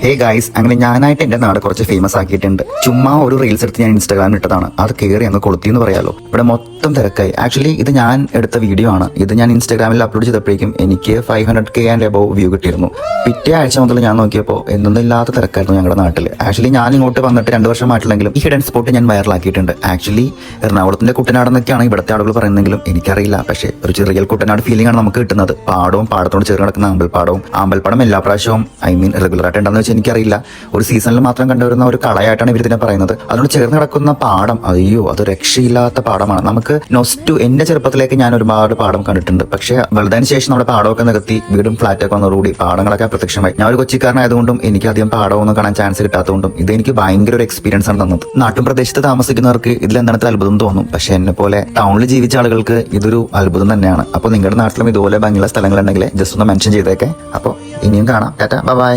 Hey guys, അങ്ങനെ ഞാനായിട്ട് എന്റെ നാട് കുറച്ച് ഫേമസ് ആക്കിയിട്ടുണ്ട്. ചുമ്മാ ഒരു റീൽസ് എടുത്ത് ഞാൻ ഇൻസ്റ്റാഗ്രാമിൽ ഇട്ടതാണ്. അത് കയറി അങ്ങ് കൊളുത്തി എന്ന് പറയാലോ. ഇവിടെ മൊത്തം തിരക്കായി. ആക്ച്വലി ഇത് ഞാൻ എടുത്ത വീഡിയോ ആണ്. ഇത് ഞാൻ ഇൻസ്റ്റാഗ്രാമിൽ അപ്ലോഡ് ചെയ്തപ്പോഴേക്കും എനിക്ക് 500K ആൻഡ് എബവ് വ്യൂ കിട്ടിയിരുന്നു. പിറ്റേ ആഴ്ച മുതൽ ഞാൻ നോക്കിയപ്പോൾ എന്നൊന്നില്ലാത്ത തിരക്കായിരുന്നു ഞങ്ങളുടെ നാട്ടിൽ. ആക്ച്വലി ഞാൻ ഇങ്ങോട്ട് വന്നിട്ട് 2 വർഷമായിട്ടില്ലെങ്കിലും ഈ ഹിഡൻ സ്പോട്ട് ഞാൻ വൈറലാക്കിയിട്ടുണ്ട്. ആക്ച്വലി എറണാകുളത്തിന്റെ കുട്ടനാടെന്നൊക്കെയാണ് ഇവിടുത്തെ ആളുകൾ പറയുന്നെങ്കിലും എനിക്കറിയില്ല. പക്ഷേ ഒരു ചെറിയ കുട്ടനാട് ഫീലിംഗ് ആണ് നമുക്ക് കിട്ടുന്നത്. പാടവും പാടത്തോട് ചേർന്ന് കിടക്കുന്ന ആമ്പൽപ്പാടം എല്ലാ പ്രാവശ്യവും റെഗുലർ ആയിട്ട് ഉണ്ടെന്ന് വെച്ചാൽ എനിക്കറിയില്ല. ഒരു സീസണിൽ മാത്രം കണ്ടുവരുന്ന ഒരു കളയായിട്ടാണ് ഇവർ ഇതിനെ പറയുന്നത്. അതിനോട് ചേർന്ന് കിടക്കുന്ന പാടം, അയ്യോ അത് രക്ഷയില്ലാത്ത പാടമാണ്. നമുക്ക് നൊസ്റ്റു, എന്റെ ചെറുപ്പത്തിലേക്ക് ഞാൻ ഒരുപാട് പാടം കണ്ടിട്ടുണ്ട്. പക്ഷേ വലുതിന് ശേഷം നമ്മുടെ പാടമൊക്കെ നികത്തി വീടും ഫ്ലാറ്റൊക്കെ വന്നതോടുകൂടി പാടങ്ങളൊക്കെ പ്രത്യക്ഷമായി. ഞാൻ ഒരു കൊച്ചിക്കാരനായതുകൊണ്ടും എനിക്ക് അധികം പാടമൊന്നും കാണാൻ ചാൻസ് കിട്ടാത്തതുകൊണ്ടും ഇത് എനിക്ക് ഭയങ്കര ഒരു എക്സ്പീരിയൻസ് ആണ് തന്നത്. നാട്ടും പ്രദേശത്ത് താമസിക്കുന്നവർക്ക് ഇതിൽ എന്താണ് അത്ഭുതം തോന്നും. പക്ഷെ എന്നെ പോലെ ടൗണിൽ ജീവിച്ച ആളുകൾക്ക് ഇതൊരു അത്ഭുതം തന്നെയാണ്. അപ്പോൾ നിങ്ങളുടെ നാട്ടിലും ഇതുപോലെ ഭംഗിയുള്ള സ്ഥലങ്ങളുണ്ടെങ്കിൽ ജസ്റ്റ് ഒന്ന് മെൻഷൻ ചെയ്തേക്കെ. അപ്പോൾ ഇനിയും കാണാം. ടാറ്റാ, ബൈ.